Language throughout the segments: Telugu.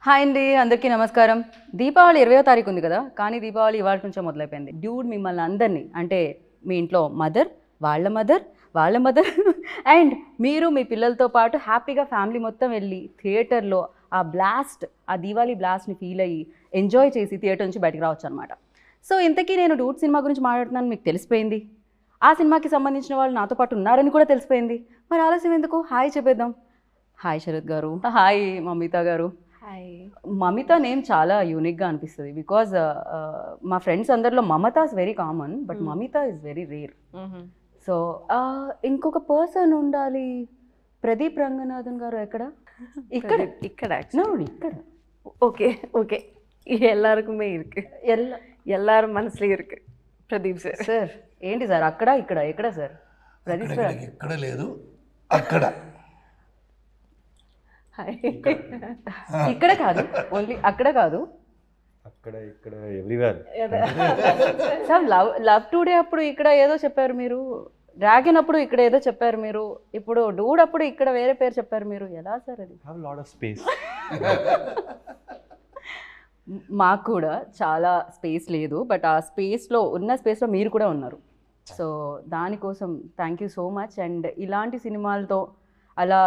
హాయ్ అండి, అందరికీ నమస్కారం. దీపావళి 20వ తారీఖు ఉంది కదా, కానీ దీపావళి ఇవాళ నుంచే మొదలైపోయింది. డ్యూడ్ మిమ్మల్ని అందరినీ, అంటే మీ ఇంట్లో మదర్, వాళ్ళ మదర్ అండ్ మీరు మీ పిల్లలతో పాటు హ్యాపీగా ఫ్యామిలీ మొత్తం వెళ్ళి థియేటర్లో ఆ బ్లాస్ట్, ఆ దీవాళీ బ్లాస్ట్ని ఫీల్ అయ్యి ఎంజాయ్ చేసి థియేటర్ నుంచి బయటకు రావచ్చు అనమాట. సో ఇంతకీ నేను డూడ్ సినిమా గురించి మాట్లాడుతున్నాను, మీకు తెలిసిపోయింది. ఆ సినిమాకి సంబంధించిన వాళ్ళు నాతో పాటు ఉన్నారని కూడా తెలిసిపోయింది. మరి ఆలస్యం ఎందుకు, హాయ్ చెప్పేద్దాం. హాయ్ శరత్ గారు, హాయ్ మమిత గారు. మమిత నేమ్ చాలా యూనిక్గా అనిపిస్తుంది బికాజ్ మా ఫ్రెండ్స్ అందరిలో Mamata is very common, but Mamitha is very rare. So ఇంకొక పర్సన్ ఉండాలి. ప్రదీప్ రంగనాథన్ గారు ఎక్కడ? ఇక్కడ ఇక్కడ ఇక్కడ ஓகே ஓகே எல்லாருக்குமே இருக்கு, எல்லாரும் மனசுலயும் இருக்கு. ప్రదీప్ సార్. సార్ ఏంటి సార్ అక్కడ ఇక్కడ ఎక్కడ సార్? ప్రదీప్ సార్ ఎక్కడ లేదు, అక్కడ ఇక్కడ కాదు, ఓన్లీ అక్కడ కాదు, అక్కడ ఇక్కడ ఎవ్రీవేర్. సార్ లవ్ టుడే అప్పుడు ఇక్కడ ఏదో చెప్పారు మీరు, డ్రాగన్ అప్పుడు ఇక్కడ ఏదో చెప్పారు మీరు, ఇప్పుడు డూడ్ అప్పుడు ఇక్కడ వేరే పేరు చెప్పారు మీరు. ఎలా సార్ అది? Have lot of space. మాకు కూడా చాలా స్పేస్ లేదు, బట్ ఆ స్పేస్లో మీరు కూడా ఉన్నారు. సో దానికోసం thank you so much. And ఇలాంటి సినిమాలతో అలా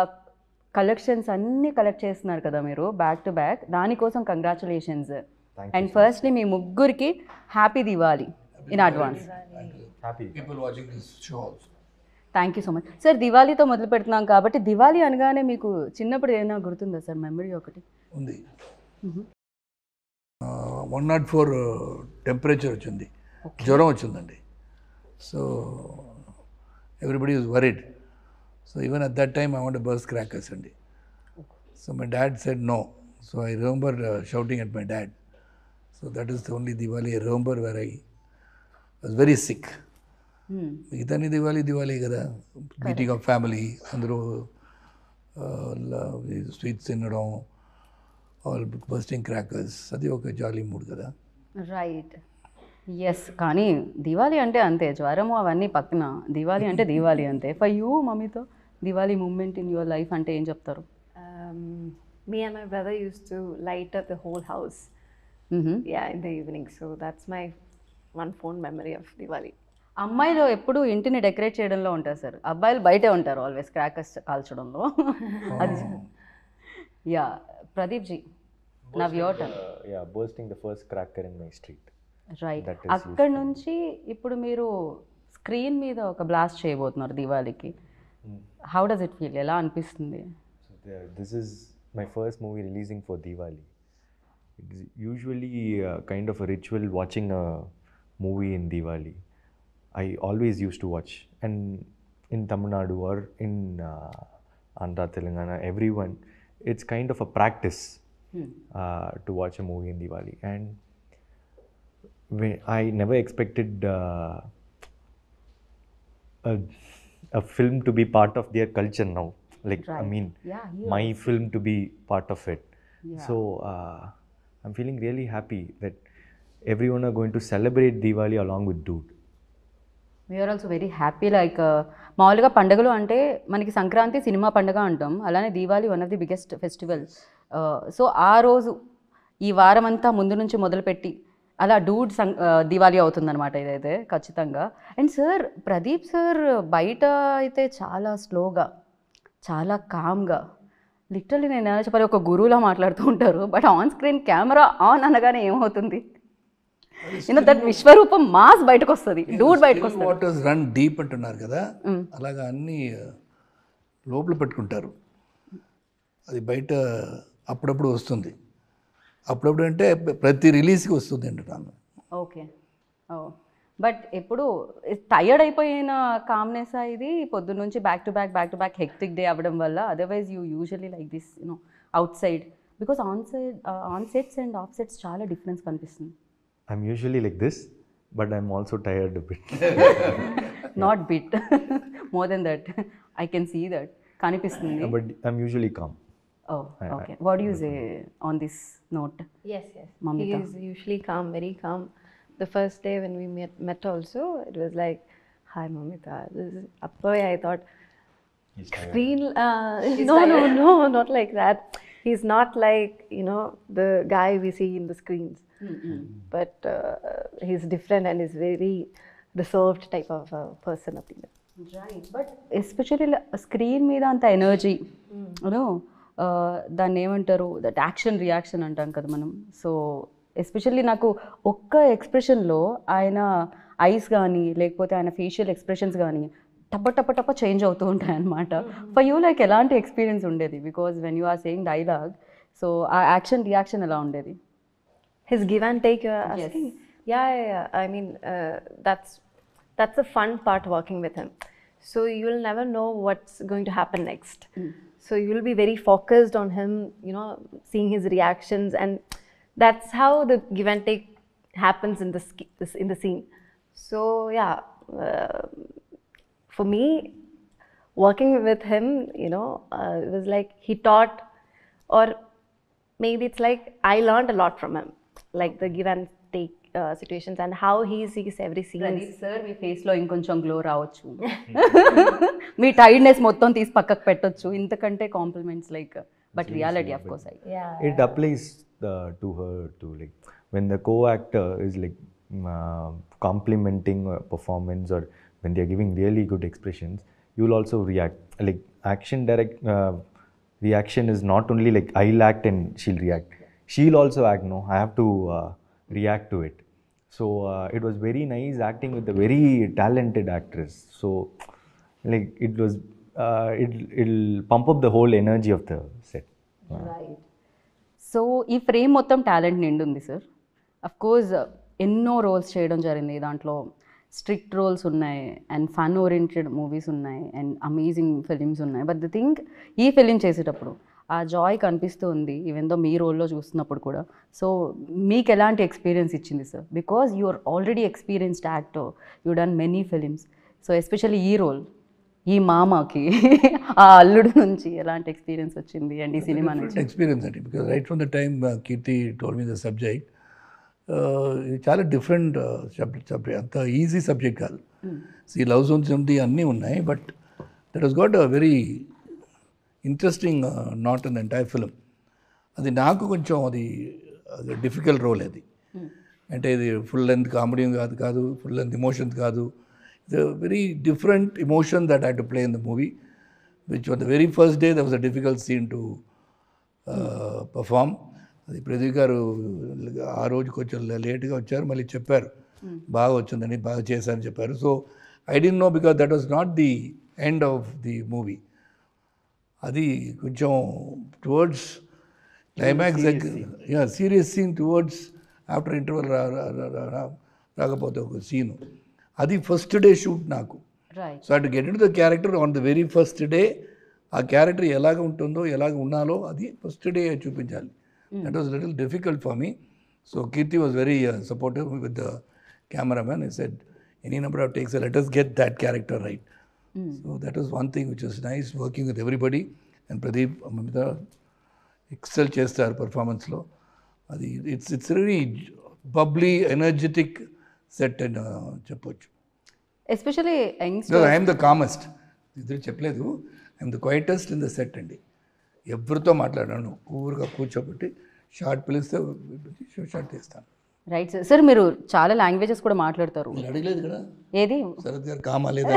కలెక్షన్స్ అన్నీ కలెక్ట్ చేస్తున్నారు కదా మీరు బ్యాక్ టు బ్యాక్, దానికోసం కంగ్రాచులేషన్స్. అండ్ ఫస్ట్లీ మీ ముగ్గురికి happy Diwali in advance. Thank you so much sir. దివాళీతో మొదలు పెడుతున్నాం కాబట్టి, దివాళీ అనగానే మీకు చిన్నప్పుడు ఏమైనా గుర్తుందా సార్ మెమరీ ఒకటి? ఉంది. 104 టెంపరేచర్ వచ్చింది, జ్వరం వచ్చిందండి. So everybody is worried. So even at that time I want to burst crackers అండి. So my dad said no. So I remember shouting at my dad. So that is the only Diwali I remember where I was very sick. మిగతాని దివాళీ కదా, మీటింగ్ ఆఫ్ ఫ్యామిలీ, అందరూ స్వీట్స్ తినడం, ఆల్ బర్స్టింగ్ క్రాకర్స్, అది ఒక జాలీ మూడ్ కదా. Right, yes. కానీ దివాళీ అంటే అంతే, జ్వరము అవన్నీ పక్కన, దివాళీ అంటే దివాళీ అంతే. ఫర్ యూ మమ్మీతో Diwali moment in your life అంటే ఏం చెప్తారు? Me and my brother used to light up the whole house, yeah, in the evening. So that's my one fond memory of Diwali. అమ్మాయిలు ఎప్పుడు ఇంటిని డెకరేట్ చేయడంలో ఉంటారు సార్, అబ్బాయిలు బయటే ఉంటారు ఆల్వేస్ క్రాకర్స్ కాల్చడంలో. అది yeah. Pradeep ji, now your turn. Yeah, bursting the first cracker in my street. Right. అక్కడ నుంచి ఇప్పుడు మీరు స్క్రీన్ మీద ఒక బ్లాస్ట్ చేయబోతున్నారు దివాళీకి. How does it feel? ఎలా అనిపిస్తుంది? This is my first movie releasing for Diwali. It's usually kind of a ritual watching a movie in Diwali. I always used to watch, and in Tamil Nadu or in Andhra, Telangana, everyone, it's kind of a practice to watch a movie in Diwali. And I never expected a film to be part of their culture now. Like, right. I mean, yeah, my film to be part of it. Yeah. So I'm feeling really happy that everyone are going to celebrate Diwali along with Dude. We are also very happy. Like మామూలుగా పండుగలు అంటే మనకి సంక్రాంతి సినిమా పండుగ అంటాం, అలానే Diwali one of the biggest festival. So ఆ రోజు ఈ వారం అంతా ముందు నుంచి మొదలుపెట్టి అలా డూడ్ దీవాళీ అవుతుందన్నమాట ఇదైతే ఖచ్చితంగా. అండ్ సార్, ప్రదీప్ సార్ బయట అయితే చాలా స్లోగా, చాలా కామ్గా, లిటరల్లీ నేను ఎలా చెప్పాలి, ఒక గురువులా మాట్లాడుతూ ఉంటారు. But on screen camera on అనగానే ఏమవుతుంది, దట్ విశ్వరూపం మాస్ బయటకు వస్తుంది, డూడ్ బయటకు వస్తుంది. వాటర్స్ రన్ డీప్ అంటున్నారు కదా, అలాగా అన్నీ లోపల పెట్టుకుంటారు. అది బయట అప్పుడప్పుడు వస్తుంది. అప్పుడప్పుడు అంటే ప్రతి రిలీజ్కి వస్తుంది అంటున్నాను. ఓకే. ఓ, బట్ ఎప్పుడు టైర్డ్ అయిపోయిన కామ్నెస్ ఇది పొద్దున్న నుంచి back to back hectic day అవ్వడం వల్ల? Otherwise you usually like this out side, because on sets and of sets చాలా డిఫరెన్స్ కనిపిస్తుంది. I'm usually like this, but I'm also tired a bit. Not bit, more than that. I can see that. Kanipistundi. But I'm usually calm. Oh, okay. What do you say on this note? Yes. Mamita. He is usually calm, very calm. The first day when we met also, it was like, hi Mamita. Appo I thought, screen, no, not like that. He's not like, you know, the guy we see in the screens. But he's different and is very reserved type of person. Right but especially screen మీద అంత ఎనర్జీ యూనో దాన్ని ఏమంటారు దట్ యాక్షన్ రియాక్షన్ అంటాం కదా మనం. సో ఎస్పెషల్లీ నాకు ఒక్క ఎక్స్ప్రెషన్లో ఆయన ఐస్ కానీ లేకపోతే ఆయన ఫేషియల్ ఎక్స్ప్రెషన్స్ కానీ టప్ప టప్ప టప్ప చేంజ్ అవుతూ ఉంటాయి అన్నమాట. ఫర్ యూ లైక్ ఎలాంటి ఎక్స్పీరియన్స్ ఉండేది? Because when you are saying dialogue, so ఆ యాక్షన్ రియాక్షన్ ఎలా ఉండేది? His give and take, you're asking? Yeah. I mean, that's the fun part working with him. So you'll never know what's going to happen next. So you'll be very focused on him, you know, seeing his reactions, and that's how the give and take happens in the scene. So yeah, for me, working with him, you know, it was like he taught, or maybe it's like I learned a lot from him, like the give and take situations and how he sees every scene. Sir మీ ఫేస్లో ఇంకొంచెం గ్లో రావచ్చు, మీ టైర్డ్నెస్ మొత్తం తీసి పక్కకు పెట్టొచ్చు, ఇంతకంటే compliments like but reality of course It applies to her too. Like when the co-actor is like complimenting a performance, or when they are giving really good expressions, you will also react. Like reaction is not only like I'll act and she'll react. She'll also act. No, I have to react to it. So it was very nice acting with a very talented actress. So like it was, it'll pump up the whole energy of the set. Right. So ఈ ఫ్రేమ్ మొత్తం టాలెంట్ నిండి ఉంది సార్. అఫ్ కోర్స్ ఎన్నో రోల్స్ చేయడం జరిగింది, దాంట్లో స్ట్రిక్ట్ రోల్స్ ఉన్నాయి అండ్ ఫన్ ఓరియంటెడ్ మూవీస్ ఉన్నాయి అండ్ అమేజింగ్ ఫిలిమ్స్ ఉన్నాయి. బట్ ద థింగ్, ఈ ఫిలిం చేసేటప్పుడు ఆ జాయ్ కనిపిస్తూ ఉంది ఈవెన్ దో మీ రోల్లో చూస్తున్నప్పుడు కూడా. సో మీకు ఎలాంటి ఎక్స్పీరియన్స్ ఇచ్చింది sir? Because you are already experienced actor, you done many films. So especially ఈ రోల్, ఈ మామకి ఆ అల్లుడు నుంచి ఎలాంటి ఎక్స్పీరియన్స్ వచ్చింది అండ్ ఈ సినిమా నుంచి? ఎక్స్పీరియన్స్ అండి, because right from the time Keerthy told me the subject, ఇది చాలా డిఫరెంట్ సబ్జెక్ట్, అంత ఈజీ సబ్జెక్ట్ కాదు. ఈ లవ్ సోన్స్ ఉంది అన్నీ ఉన్నాయి, but that has got a very interesting not in the entire film. అది నాకు కొంచెం అది డిఫికల్ట్ రోల్ అది. అంటే ఇది ఫుల్ లెంత్ కామెడీ కాదు, ఫుల్ లెంత్ ఎమోషన్స్ కాదు. It's a very different emotion that I to play in the movie, which on the very first day that was a difficult scene to perform. అది ప్రదీప్ గారు ఆ రోజు కొంచెం లేట్గా వచ్చారు, మళ్ళీ చెప్పారు బాగా వచ్చిందని, బాగా చేశారని చెప్పారు. So I don't know, because that was not the end of the movie. అది కొంచెం టువర్డ్స్ క్లైమాక్స్ దగ్గర serious scene towards after interval రాకపోతే ఒక సీను, అది ఫస్ట్ డే షూట్ నాకు. రైట్. సో అటు get into the character on the very first day. ఆ క్యారెక్టర్ ఎలాగ ఉంటుందో, ఎలాగ ఉన్నాలో అది ఫస్ట్ డే చూపించాలి. That was little difficult for me. So Keerthy was very supportive with the cameraman. I said any number of takes, let us get that character right. So that was one thing which was nice, working with everybody. And Pradeep, Mamita excel చేస్తారు పర్ఫార్మెన్స్లో. అది it's very bubbly energetic set అని చెప్పొచ్చు. ఎస్పెషల్లీ ఐఎమ్ ద కామెస్ట్, ఇద్దరు చెప్పలేదు, I'm the quietest in the set అండి. ఎవరితో మాట్లాడాను, ఊరుగా కూర్చోబెట్టి షార్ట్ పిలిస్తే షార్ట్ తీస్తాను. Right sir. సార్ మీరు చాలా లాంగ్వేజెస్ కూడా మాట్లాడతారు. మీరు అడగలేదు కదా ఏది శరత్ గారు కామా లేదా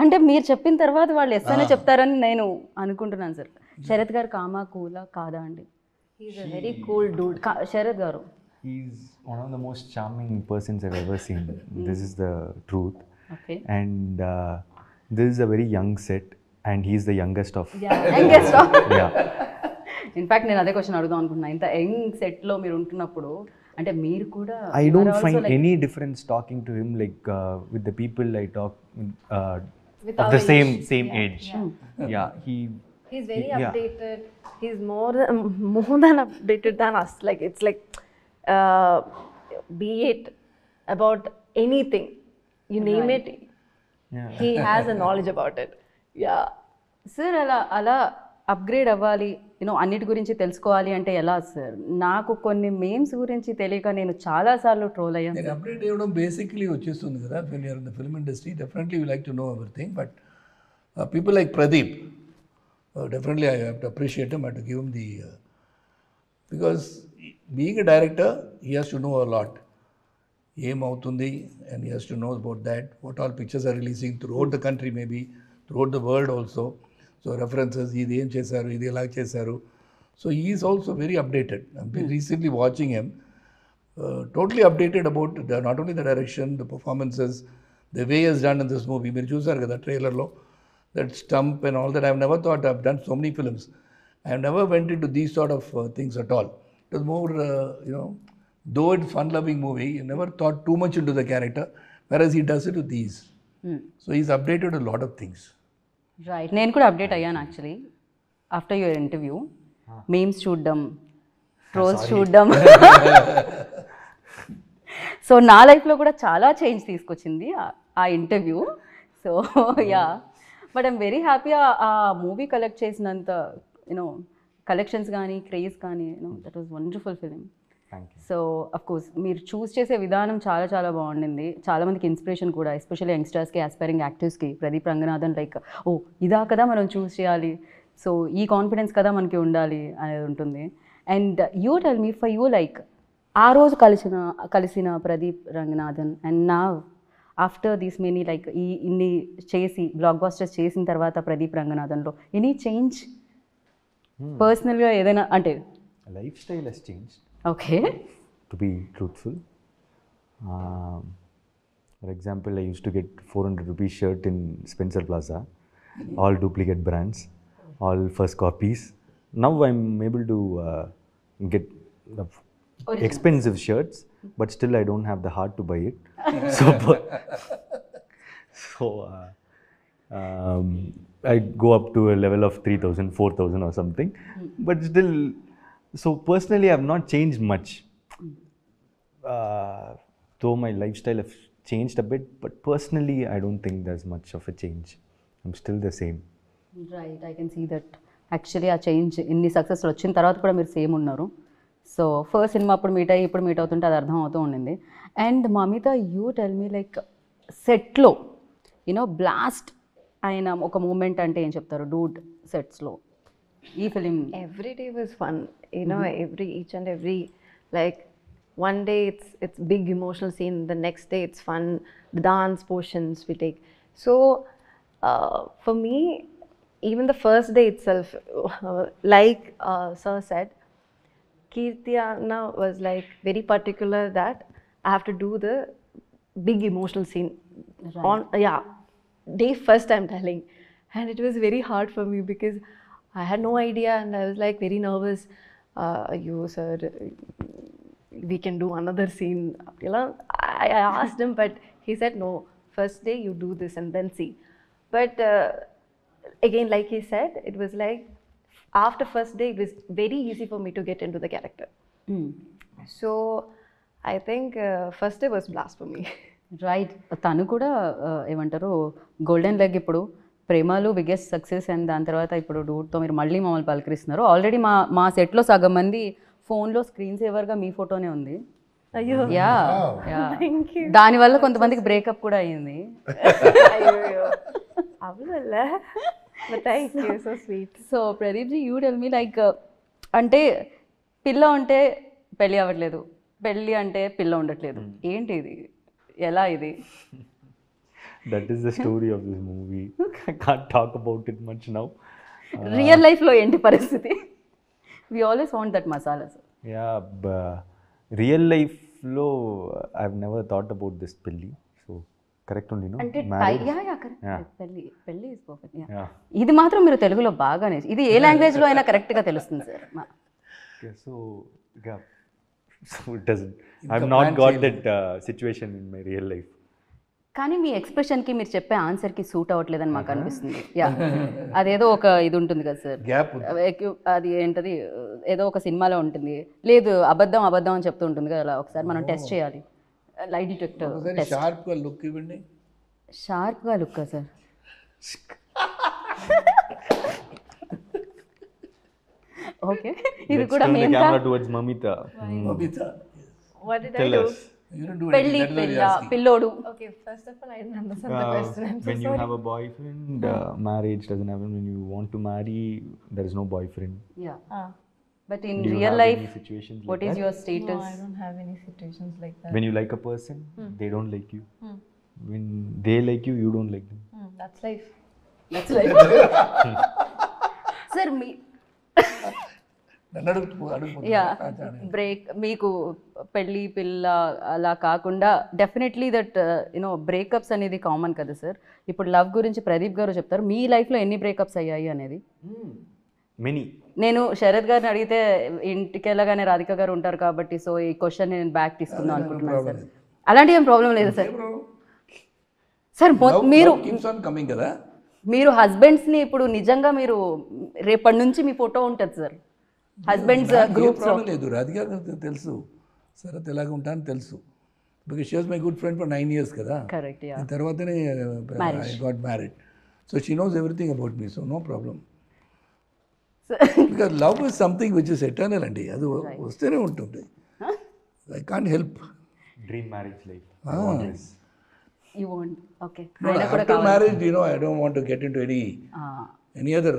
అంటే మీరు చెప్పిన తర్వాత వాళ్ళు ఎస్ అనే చెప్తారని నేను అనుకుంటున్నాను సార్. శరత్ గారు కామా కూలా కాదా అండి? He's a very cool dude. Sarath గారు, He's one of the most charming persons I've ever seen. This is the truth. Okay. And this is a very young set, and he's the youngest of. Yeah. In fact నేను అదే క్వశ్చన్ అడుగుదాం అనుకుంటున్నా. ఇంత యంగ్ సెట్లో మీరు ఉంటున్నప్పుడు అంటే మీరు కూడా I don't find any difference talking to him like with the people I talk With of our the same age. Yeah, He's very Yeah. updated. He's more than updated than us. Like it's like, be it about anything, you name it, Yeah. he has a knowledge about it. Yeah. Sir అలా అప్గ్రేడ్ అవ్వాలి, యూనో అన్నిటి గురించి తెలుసుకోవాలి అంటే ఎలా సార్? నాకు కొన్ని మేమ్స్ గురించి తెలియక నేను చాలాసార్లు ట్రోల్ అయ్యాను. నేను అప్డేట్ ఇవ్వడం బేసిక్లీ వచ్చేస్తుంది కదా. When you're in the film industry definitely you like to know everything. But people like Pradeep, Definitely I have to appreciate him. I have to give him the because being a director, he has to know a lot. ఏమవుతుంది and he has to know about that, what all pictures are releasing throughout the country, maybe throughout the world also. So references, ఇది ఏం చేశారు, ఇది ఎలా చేశారు. So he is also very updated. I've been recently watching him, totally updated about not only the direction, the performances, the way he has done in this movie. మీరు చూసారు కదా ట్రైలర్లో, that stump and all that. I've never thought I've done so many films. I've never went into these sort of things at all. It was more, though it's fun-loving movie, you never thought too much into the character, whereas he does it with these. So he's updated a lot of things. Right, నేను కూడా అప్డేట్ అయ్యాను actually after your interview. Memes చూడడం, ట్రోల్స్ చూడడం. సో నా లైఫ్లో కూడా చాలా చేంజ్ తీసుకొచ్చింది ఆ interview. So yeah, but I'm very happy ఆ మూవీ కలెక్ట్ చేసినంత కలెక్షన్స్ కానీ క్రేజ్ కానీ that was wonderful film. So of course మీరు చూస్ చేసే విధానం చాలా చాలా బాగుండింది. చాలామందికి ఇన్స్పిరేషన్ కూడా, ఎస్పెషల్లీ యంగ్స్టర్స్కి, ఆస్పైరింగ్ యాక్టర్స్కి. ప్రదీప్ రంగనాథన్ లైక్ ఓ ఇదా కదా మనం చూస్ చేయాలి, సో ఈ కాన్ఫిడెన్స్ కదా మనకి ఉండాలి అనేది ఉంటుంది. And you tell me for you like ఆ రోజు కలిసిన ప్రదీప్ రంగనాథన్ అండ్ నా ఆఫ్టర్ దీస్ మెనీ లైక్ ఇన్ని చేసి బ్లాక్ బాస్టర్స్ చేసిన తర్వాత ప్రదీప్ రంగనాథన్లో ఎనీ చేంజ్ పర్సనల్గా ఏదైనా అంటే? Life style has changed. Okay. To be truthful, for example, I used to get 400 rupees shirt in Spencer Plaza, all duplicate brands, all first copies. Now I'm able to get expensive shirts, but still I don't have the heart to buy it. So I go up to a level of 3,000, 4,000 or something, but still. So personally, I have not changed much. Though my lifestyle has changed a bit, but personally, I don't think there's much of a change. I'm still the same. Right, I can see that. Actually, ఆ చేంజ్ ఇన్ని సక్సెస్లు వచ్చిన తర్వాత కూడా మీరు సేమ్ ఉన్నారు. సో ఫస్ట్ సినిమా అప్పుడు మీట్ అయ్యి ఇప్పుడు మీట్ అవుతుంటే అది అర్థం అవుతూ ఉండింది. And Mamitha, you tell me like సెట్లో బ్లాస్ట్ అయిన ఒక మూమెంట్ అంటే ఏం చెప్తారు? డూడ్ సెట్స్లో ఈ film. Every day was fun, each and every, like one day it's big emotional scene, the next day it's fun, the dance portions we take. So for me, even the first day itself, like sir said, Kirti Anna was like very particular that I have to do the big emotional scene. Right. Day first I'm telling, and it was very hard for me because I had no idea and I was like very nervous. You sir, we can do another scene. I asked him, but he said no. First day you do this and then see. But again, like he said, it was like after first day it was very easy for me to get into the character. So I think first day was blast for me. Right, తను కూడా ఏమంటారు గోల్డెన్ లెగ్ ఇప్పుడు ప్రేమలు బిగ్గెస్ట్ సక్సెస్ అండ్ దాని తర్వాత ఇప్పుడు డూడ్తో మీరు మళ్ళీ మమ్మల్ని పలకరిస్తున్నారు. ఆల్రెడీ మా సెట్లో సగం మంది ఫోన్లో స్క్రీన్ సేవర్గా మీ ఫోటోనే ఉంది. అయ్యో, యా, దానివల్ల కొంతమందికి బ్రేకప్ కూడా అయ్యింది. So sweet. So Pradeep ji, you tell me like అంటే పిల్ల ఉంటే పెళ్ళి అవ్వట్లేదు, పెళ్ళి అంటే పిల్ల ఉండట్లేదు, ఏంటి ఇది, ఎలా ఇది? That is the story of this movie. I can't talk about it much now. Real లైఫ్లో ఏంటి పరిస్థితి? We always want that masala. Yeah, real life lo I've never thought about this pelli. So correct only, no? అంటే Marriage? కరెక్ట్, పెళ్ళి ఇస్ పర్ఫెక్ట్. Yeah. ఇది మాత్రం మీరు తెలుగులో బాగానే, ఇది ఏ లాంగ్వేజ్లో అయినా కరెక్ట్గా తెలుస్తుంది sir. Okay, so yeah. So it doesn't. I've not got that situation in my real life. కానీ మీ ఎక్స్ప్రెషన్కి మీరు చెప్పే ఆన్సర్కి సూట్ అవ్వట్లేదని మాకు అనిపిస్తుంది. యా, అదేదో ఒక ఇది ఉంటుంది కదా సార్, గ్యాప్. అది ఏంటది, ఏదో ఒక సినిమాలో ఉంటుంది, లేదు అబద్ధం అబద్ధం అని చెప్తూ ఉంటుంది కదా, అలా ఒకసారి మనం టెస్ట్ చేయాలి. Light detector test. షార్ప్గా లుక్ ఇవ్వండి. షార్ప్గా లుక్కా సార్? ఓకే, ఇది కూడా Let's turn the మేము camera towards Mamita. Mamita. What did Tell I do? us. You don't do పెళ్ళి anything. That is what పిల్ల you're asking. పిల్లోడు. Okay, first of all, I didn't understand the question. I'm so when you sorry. have a boyfriend, marriage doesn't happen. When you want to marry, there is no boyfriend. Yeah. Ah, But in Do you real have life, any situations what like is that? your no, status? I don't have any situations like that. When you like a person, they don't like you. When they like you, you don't like them. That's life. That's life. Sir, me. నన్ను అడుగు యా బ్రేక్ మీకు పెళ్ళి పిల్ల అలా కాకుండా డెఫినెట్లీ దట్ యునో బ్రేకప్స్ అనేది కామన్ కదా సార్. ఇప్పుడు లవ్ గురించి ప్రదీప్ గారు చెప్తారు, మీ లైఫ్లో ఎన్ని బ్రేకప్స్ అయ్యాయి అనేది. Many. నేను శరత్ గారిని అడిగితే ఇంటికి వెళ్ళగానే రాధిక గారు ఉంటారు కాబట్టి సో ఈ క్వశ్చన్ నేను బ్యాక్ తీసుకుందాం అనుకుంటున్నాను సార్. అలాంటి ఏం ప్రాబ్లం లేదు సార్. సార్ మీరు కీప్స్ ఆన్ కమింగ్ కదా. మీరు హస్బెండ్స్ని ఇప్పుడు నిజంగా మీరు రేపటి నుంచి మీ ఫోటో ఉంటుంది సార్ హస్బెండ్స్ గ్రూప్స్. ప్రాబ్లం లేదు, రాధిక తెలుసు, శరత్ ఎలాగ ఉంటానని తెలుసు. Because she was my good friend for 9 years కదా. కరెక్ట్. యా. తర్వాతనే I got married. So she knows everything about me, so no problem. Because love is something which is eternal అండి, అది వస్తూనే ఉంటుంది. I can't help. Dream marriage life. You want okay. After marriage, I don't want to get into any other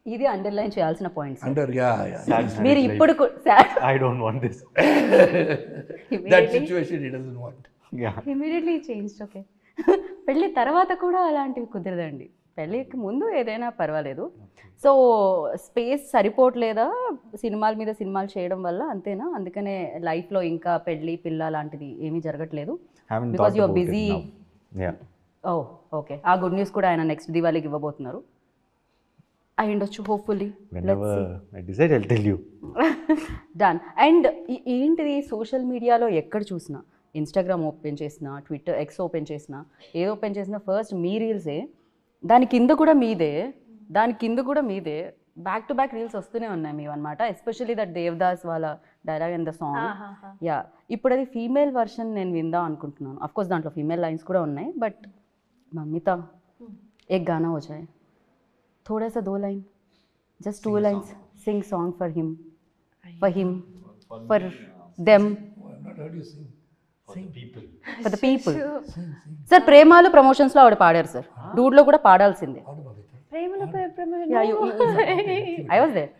ఇది అండర్లైన్ చేయాల్సిన పాయింట్స్. under, yeah. మీరు ఇప్పుడు I don't want this. That situation he doesn't want. Yeah. Immediately change. Okay. పెళ్ళి తర్వాత కూడా అలాంటివి కుదరదండి. పెళ్ళికి ముందు ఏదైనా పర్వాలేదు. సో స్పేస్ సరిపోవట్లేదా సినిమాల మీద సినిమాలు చేయడం వల్ల, అంతేనా? అందుకనే లైఫ్లో ఇంకా పెళ్ళి పిల్ల లాంటిది ఏమీ జరగట్లేదు. Haven't because thought your about busy. it now. Yeah. Oh okay. ఆ గుడ్ న్యూస్ కూడా ఆయన నెక్స్ట్ దివాళీకి ఇవ్వబోతున్నారు అయి ఉండొచ్చు, hopefully. Whenever I decide, I'll tell you. Done. And ఏంటిది సోషల్ మీడియాలో ఎక్కడ చూసినా, ఇన్స్టాగ్రామ్ ఓపెన్ చేసినా, ట్విట్టర్ ఎక్స్ ఓపెన్ చేసినా, ఏ ఓపెన్ చేసినా ఫస్ట్ మీ రీల్సే, దాని కింద కూడా మీదే, దాని కింద కూడా మీదే, బ్యాక్ టు బ్యాక్ రీల్స్ వస్తూనే ఉన్నాయి మీవి అనమాట. ఎస్పెషల్లీ దట్ దేవదాస్ వాళ్ళ dialogue and the song. Yeah. ఇప్పుడు అది ఫీమేల్ వర్షన్ నేను విందాం అనుకుంటున్నాను. అఫ్కోర్స్ దాంట్లో ఫీమేల్ లైన్స్ కూడా ఉన్నాయి, బట్ మమ్మితా एक गाना हो जाए, थोड़ा सा 2 line, just 2 lines, sing song for him, for them, I've not heard you sing. for the people. Sir Premalu ప్రమోషన్స్లో ఆవిడ పాడారు సార్, డూడ్లో కూడా పాడాల్సిందే. Yeah, I was there.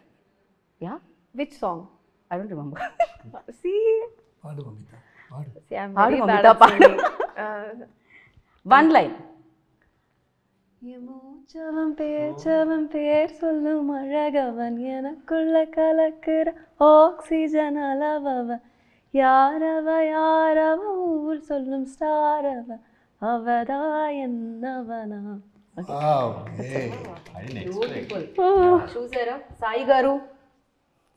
Yeah, Which song? I don't remember. See, పాడు మమిత, పాడు. see, I'm పాడు very Mamitha, bad at singing. One line. மூச்சவன் பேர் சொல்லும் அழகவன் எனக்குள்ள கலக்குற ஆக்சிஜன் அளவவன் யாரவ ஊர் சொல்லும் ஸ்டாரவ அவதா என்னவனா. Okay. చూసారా సాయి గారు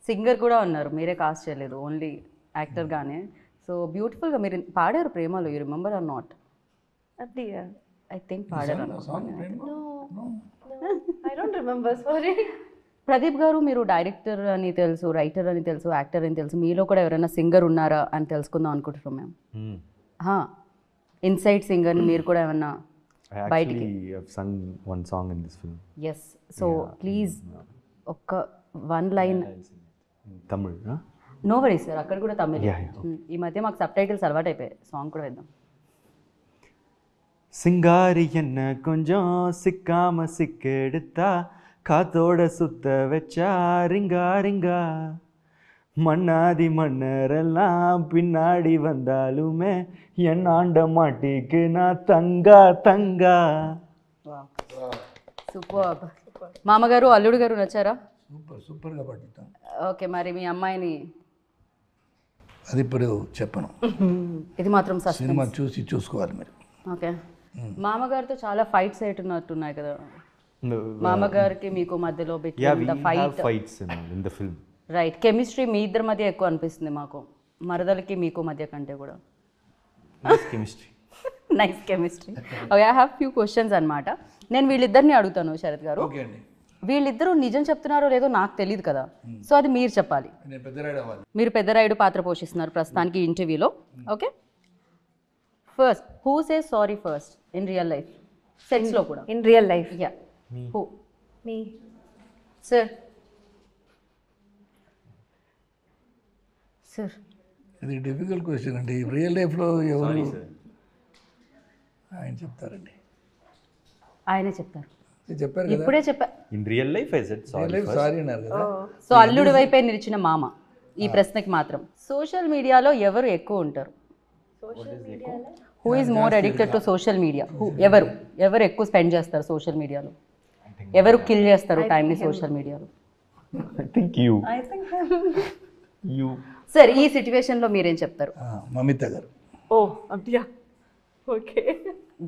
సింగర్ కూడా ఉన్నారు, మీరే కాస్ట్ చేయలేదు, ఓన్లీ యాక్టర్గానే. సో బ్యూటిఫుల్గా మీరు పాడారు ప్రేమలో. You remember or not? அப்படியா? ఐ థింక్ పాడారు. No, I don't remember, sorry. Pradeep garu, మీరు డైరెక్టర్ అని తెలుసు, రైటర్ అని తెలుసు, యాక్టర్ అని తెలుసు, మీలో కూడా ఎవరైనా సింగర్ ఉన్నారా అని తెలుసుకుందాం అనుకుంటున్నాం మేము. ఇన్సైడ్ సింగర్ మీరు కూడా ఏమన్నా I బయటికి? actually have sung one song in this film. Yes. So please ఒక్క 1 line. In Tamil, huh? No worry sir, అక్కడ కూడా తమిళ్. Yeah, yeah. ఈ మధ్య మాకు సబ్ టైటిల్స్ అలవాటు అయిపోయాయి, సాంగ్ కూడా వేద్దాం. சிங்காரி என்ன கொஞ்சம் சிக்காம சிக்கெடுத்தா காத்தோட சுத்த வச்சா ரிங்கா ரிங்கா மண்ணாதி மன்னரெல்லாம் பின்னாடி வந்தாலுமே என் ஆண்ட மாட்டிக்கு நான் தங்கா தங்கா. సూపర్. మామగారు అల్లుడు గారు నచ్చారా? సూపర్గా పాడుతాం. ఓకే, మరి మీ అమ్మాయిని అది ఇప్పుడు చెప్పను, ఇది మాత్రం సస్పెన్స్. సినిమా చూసుకోవాలి మీరు. ఓకే. మామగారితో చాలా ఫైట్స్ అయినట్టున్నాయి కదా, మామగారికి మీకు మధ్యలో Yeah, we between the have fight. fights in the film. Right. Chemistry మీ ఇద్దరి మధ్య ఎక్కువ అనిపిస్తుంది మాకు, మరదలకి మీకు మధ్య కంటే కూడా. Nice chemistry. Nice chemistry. Okay, I have few questions అనమాట. నేను వీళ్ళిద్దరిని అడుగుతాను శరత్ గారు. ఓకే అండి. వీళ్ళిద్దరూ నిజం చెప్తున్నారో లేదో నాకు తెలియదు కదా, సో అది మీరు చెప్పాలి. నేను పెద్దరాయుడు అవ్వాలి. మీరు పెద్దరాయుడు పాత్ర పోషిస్తున్నారు ప్రస్తుతానికి ఇంటర్వ్యూలో. Okay. First, who say sorry first in real life? సెట్స్లో కూడా. In real life? Yeah. Who? Me. Sir. Sir ఇది డిఫికల్ట్ క్వశ్చన్ అండి. రియల్ లైఫ్లో ఎవరు ఆయన చెప్తారండి. ఆయనే చెప్తారు. ఇది చెప్పారు కదా, ఇప్పుడే చెప్పా. In real life, I said real sorry life first. Sorry అన్నారు కదా. సో అల్లుడి వైపే నిలిచిన మామ ఈ ప్రశ్నకి మాత్రం. సోషల్ మీడియాలో ఎవరు ఎక్కువ ఉంటారు? Who is more addicted to social media? ఎవరు ఎక్కువ స్పెండ్ చేస్తారు సోషల్ మీడియాలో? ఎవరు కిల్ చేస్తారు టైంని సోషల్ మీడియాలో? I think you. You. Sir ఈ సిచ్యువేషన్లో మీరేం చెప్తారు? మమిత గారు. ఓ అబ్దియా, ఓకే.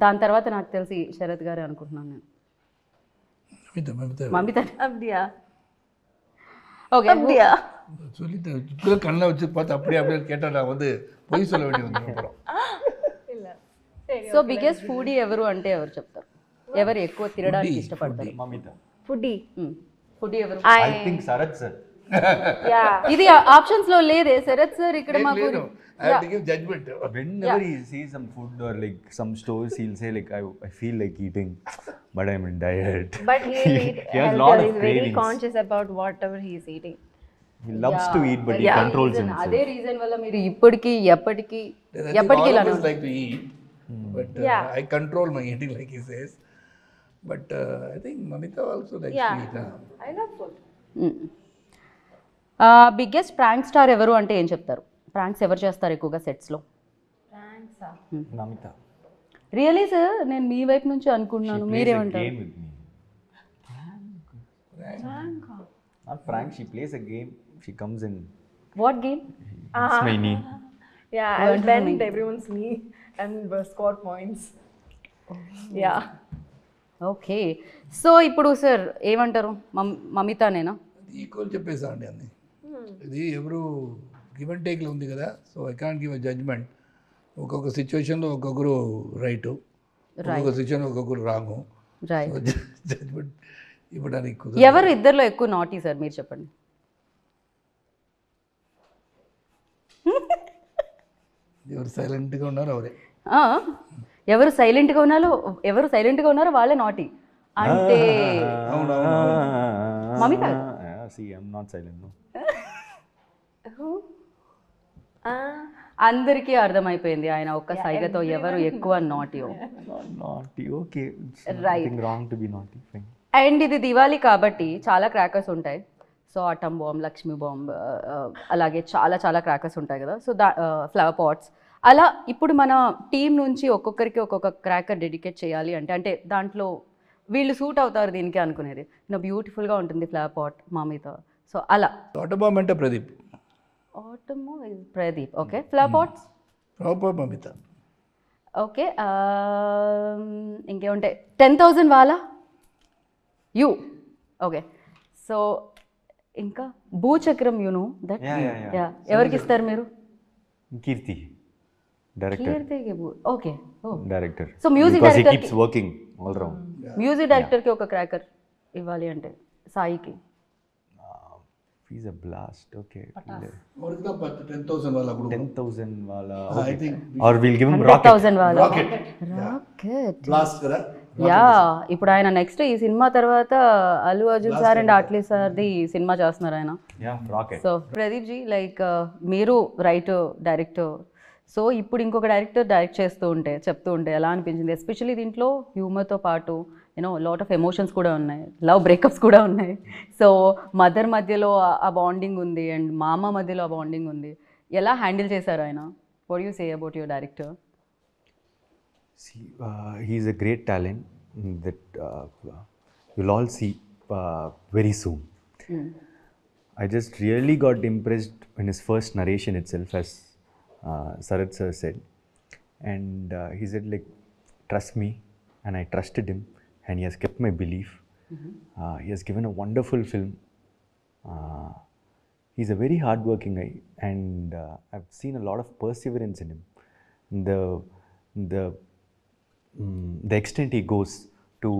దాని తర్వాత నాకు తెలిసి శరత్ గారే అనుకుంటున్నాను నేను. மமிதா அப்படியா? ஓகே அப்படியா? சொல்லிட்டேன். இப்போதான் கண்ணில் வச்சு பார்த்து அப்படியே கேட்டால் நான் வந்து பொய் சொல்ல வேண்டி வந்து அப்புறம். సో బిగ్గెస్ట్ ఫుడీ ఎవరు అంటే ఎవరు చెప్తారు? ఎవరు ఎక్కువ తినడానికి ఇష్టపడతారు? Mamita. ఫుడీ. ఫుడీ ఎవరు? I think Sarath sir. ఇది ఆప్షన్స్ లో లేదే శరత్ సార్ ఇక్కడ మాకు. I have to give judgment. Whenever he sees some food or like some stores, he'll say like, I feel like eating, but I'm in diet. But he will eat He has healthy. lot of He's very cravings. conscious about whatever he is eating. He loves to eat, but he controls himself. అదే రీజన్ వల్ల మీరు ఇప్పటికి ఎప్పటికి All of us like to eat, but I control my eating like he says. But I think Mamita also likes to eat. I love food. Biggest prank star ఎవరు అంటే ఏం చెప్తారు? ప్రాంక్స్ ఎవరు చేస్తారు ఎక్కువగా సెట్స్లో? Mamita. రియలీ సార్ నేను మీ వైపు నుంచి అనుకుంటున్నాను, మీరేమంటారు? Game with me. Not prank. She plays a game. She comes in. What game? It's my knee. Yeah, I'll bend everyone's knee and score points. Yeah. Okay. So ఇప్పుడు సార్ ఏమంటారు? మమితానేనా? ఈక్వల్ చెప్పేసా అండి అన్ని. ఇది ఎవరు గివ్ అండ్ టేక్లో ఉంది కదా. So I can't give a judgement. ఒక్కొక్క సిచ్యువేషన్లో ఒక్కొక్కరు రైటు, ఒక్కొక్క సిచ్యువేషన్ ఒక్కొక్కరు రాంగు. రైట్. జడ్జ్మెంట్ ఇవ్వడానికి కుదరదు. ఎవరు ఇద్దరిలో ఎక్కువ నాటీ సార్ మీరు చెప్పండి? ఎవరు సైలెంట్గా ఉన్నారో అవరే. ఎవరు సైలెంట్గా ఉన్నారో వాళ్ళే నాటీ అంటే. Mamita. See, I'm not silent. No. అందరికీ అర్థమైపోయింది ఆయన ఒక్క సైగతో ఎవరు ఎక్కువ నాటీయో. Not naughty. Okay. It's Right. nothing wrong to be naughty. Fine. And ఇది దివాళీ కాబట్టి చాలా క్రాకర్స్ ఉంటాయి. So atom bomb, Lakshmi bomb, అలాగే చాలా చాలా క్రాకర్స్ ఉంటాయి కదా. సో ఫ్లవర్ పాట్స్ అలా ఇప్పుడు మన టీం నుంచి ఒక్కొక్కరికి ఒక్కొక్క క్రాకర్ డెడికేట్ చేయాలి అంటే దాంట్లో వీళ్ళు సూట్ అవుతారు దీనికి అనుకునేది బ్యూటిఫుల్గా ఉంటుంది ఫ్లవర్ పాట్ మామితో. సో అలా ఆటోబామ్ అంటే Pradeep. Atom Pradeep. Okay. Flower pots proper Mamitha. Okay. ఇంకేముంటాయి? 10,000 వాలా యూ. ఓకే. సో ఇంకా భూచక్రం యూనో దట్. Yeah. ఎవరికి ఇస్తారు మీరు? Kirti. Director. Okay. Director. So music because director he keeps working all around. Music డైరెక్టర్కి ఒక క్రాకర్ ఇవ్వాలి అంటే సాయికి. He's a blast. Okay. அவருக்கு தான் 10,000 வாலா கொடுக்கும். 10,000 wala. I think Or we'll give him rocket. 100,000 వాలా. rocket. రాకెట్. Blast కదా. యా. ఇప్పుడు ఆయన నెక్స్ట్ ఈ సినిమా తర్వాత అల్లు అర్జున్ సార్ అండ్ అట్లీ సార్ది సినిమా చేస్తున్నారు ఆయన. Yeah, rocket. So Pradeep ji like మీరు రైటర్ డైరెక్టర్. సో ఇప్పుడు ఇంకొక డైరెక్టర్ డైరెక్ట్ చెప్తూ ఉంటే ఎలా అనిపించింది? ఎస్పెషల్లీ దీంట్లో హ్యూమర్తో పాటు లాట్ ఆఫ్ ఎమోషన్స్ కూడా ఉన్నాయి, లవ్ బ్రేకప్స్ కూడా ఉన్నాయి. సో మదర్ మధ్యలో ఆ బాండింగ్ ఉంది అండ్ మామ మధ్యలో ఆ బాండింగ్ ఉంది. ఎలా హ్యాండిల్ చేశారు ఆయన? What you say about your director? See, he's a great talent that you'll all see very soon. I just really got impressed in his first narration itself, as Sarath sir said. And he said like, trust me, and I trusted him, and he has kept my belief. He has given a wonderful film. He's a very hardworking guy, and I've seen a lot of perseverance in him. The extent he goes to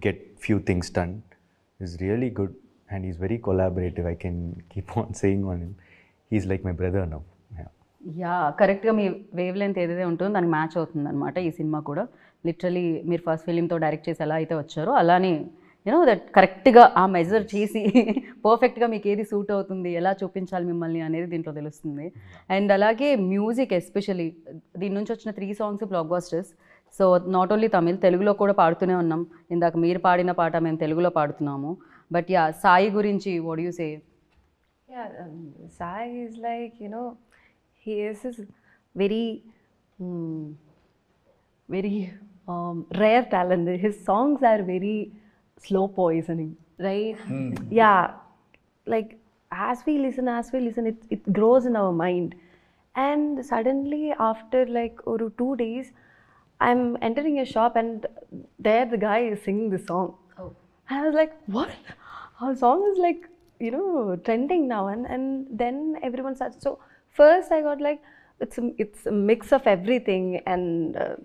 get few things done is really good, and he's very collaborative. I can keep on saying on him. He's like my brother now. Yeah. Yeah, కరెక్ట్గా మీ వేవ్ లెంత్ ఏదైతే ఉంటుందో దానికి మ్యాచ్ అవుతుంది అనమాట ఈ సినిమా కూడా. లిటరలీ మీరు ఫస్ట్ ఫిలింతో డైరెక్ట్ చేసి ఎలా అయితే వచ్చారో అలానే యూనో దట్ కరెక్ట్గా ఆ మెజర్ చేసి పర్ఫెక్ట్గా మీకు ఏది సూట్ అవుతుంది, ఎలా చూపించాలి మిమ్మల్ని అనేది దీంట్లో తెలుస్తుంది. అండ్ అలాగే మ్యూజిక్ ఎస్పెషలీ దీని నుంచి వచ్చిన 3 songs black busters. So not only Tamil, తెలుగులో కూడా పాడుతూనే ఉన్నాం. ఇందాక మీరు పాడిన పాట మేము తెలుగులో పాడుతున్నాము. బట్ యా, సాయి గురించి what you say? Yeah, Sai is like, you know, he is this very, very rare talent. His songs are very slow poisoning, right? Yeah, like as we listen, it grows in our mind. And suddenly after like 2 days, I'm entering a shop and there the guy is singing the song. Oh. And I was like, what? Our song is like, you know, trending now. And then everyone starts. So first I got like, it's a mix of everything, and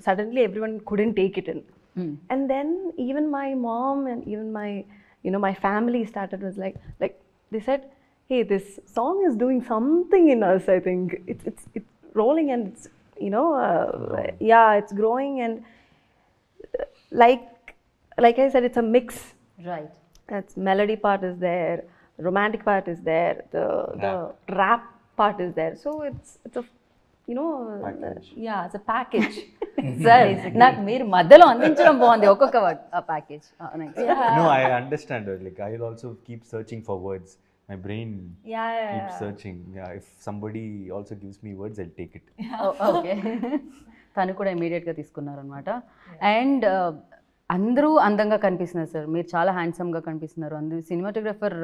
suddenly everyone couldn't take it in. And then even my mom and even my, you know, my family started was like they said, hey, this song is doing something in us. I think it's rolling, and it's, you know, yeah, it's growing. And like I said, it's a mix. Right. It's melody part is there, romantic part is there, the rap part is there. So it's a, you know, yeah, it's a package. Sir నాకు మీరు మధ్యలో అందించడం బాగుంది ఒక్కొక్క వర్డ్, ఆ package. No, I understand. Like I'll also keep searching for words. My brain keeps searching. Yeah, if somebody also gives me words, I'll take it. Okay. తను కూడా ఇమీడియట్గా తీసుకున్నారనమాట. అండ్ అందరూ అందంగా కనిపిస్తున్నారు సార్, మీరు చాలా హ్యాండ్సమ్గా కనిపిస్తున్నారు. అందరూ సినిమాటోగ్రఫర్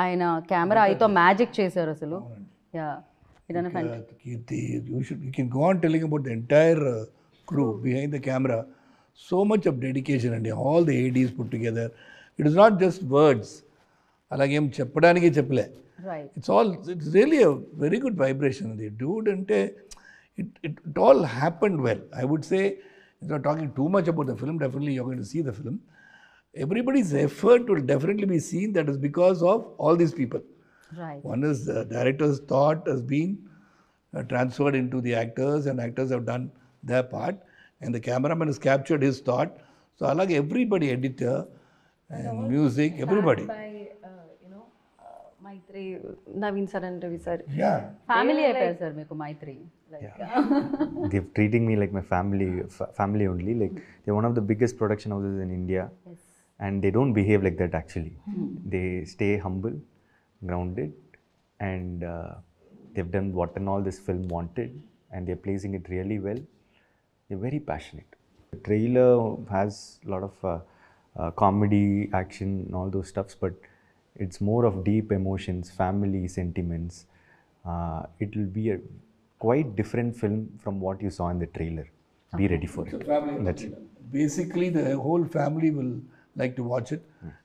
ఆయన కెమెరా అయితో మ్యాజిక్ చేశారు అసలు. యా, ఇదన్న Kirti, you can go on telling about the entire crew behind the camera. So much of dedication and all the ADs put together. It is not just words. అలాగేం చెప్పడానికి చెప్పలే. Right. It's really a very good vibration. The dude ante it all happened well. I would say, instead of talking too much about the film, definitely you're going to see the film. Everybody's effort will definitely be seen. That is because of all these people. Right. One is the director's thought has been transferred into the actors, and actors have done their part, and the cameraman has captured his thought. So along everybody, editor and music, everybody. by you know, Maitri, Naveen sir and Ravi sir. Yeah. Family అయిపోయారు సార్ మీకు మైత్రి. They're treating me like my family only. Like they're one of the biggest production houses in India, and they don't behave like that actually. They stay humble, grounded, and they've done what and all this film wanted, and they're placing it really well. They're very passionate. The trailer has a lot of comedy, action, and all those stuffs, but it's more of deep emotions, family sentiments. It will be a quite different film from what you saw in the trailer. Be ready for it. That's it. Basically, the whole family will like to watch it,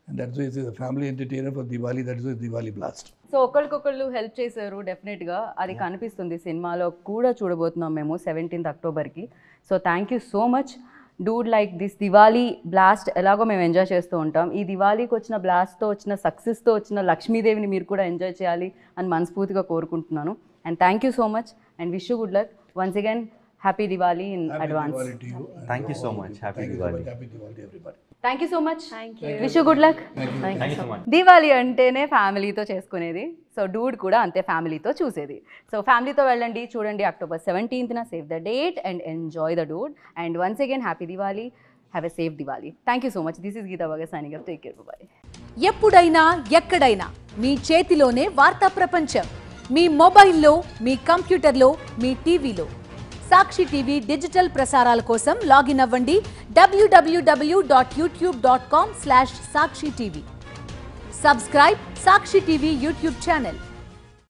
and that's why it's a family entertainer for Diwali. That is why it's Diwali Blast. So ఒకరికొకళ్ళు హెల్ప్ చేశారు డెఫినెట్గా, అది కనిపిస్తుంది సినిమాలో కూడా. చూడబోతున్నాం మేము 17th అక్టోబర్కి. So thank you so much. Dude like this Diwali blast ఎలాగో మేము ఎంజాయ్ చేస్తూ ఉంటాం, ఈ దివాళీకి వచ్చిన బ్లాస్ట్తో వచ్చిన సక్సెస్తో వచ్చిన లక్ష్మీదేవిని మీరు కూడా ఎంజాయ్ చేయాలి అని మనస్ఫూర్తిగా కోరుకుంటున్నాను. And thank you so much and wish you good luck once again. Happy Diwali in advance. Diwali to you. Thank you so much. Happy Diwali. Happy Diwali to everybody. Thank you so much. Thank you. Wish you good luck. Thank you so much. Diwali అంటేనే ఫ్యామిలీతో చేసుకునేది, సో డూడ్ కూడా అంతే ఫ్యామిలీతో చూసేది. సో ఫ్యామిలీతో వెళ్ళండి, చూడండి. October 17th save the date and enjoy the dude. And once again happy Diwali, have a safe Diwali. Thank you so much. This is Geetha Bhagat signing off. Take care, bye. ఎప్పుడైనా ఎక్కడైనా మీ చేతిలోనే వార్తా ప్రపంచం. మీ మొబైల్లో, మీ కంప్యూటర్లో, మీ టీవీలో. సాక్షి టీవీ డిజిటల్ ప్రసారాల కోసం లాగిన్ అవ్వండి www.youtube.com/sakshi tv. సబ్స్క్రైబ్ సాక్షి టీవీ యూట్యూబ్ ఛానల్.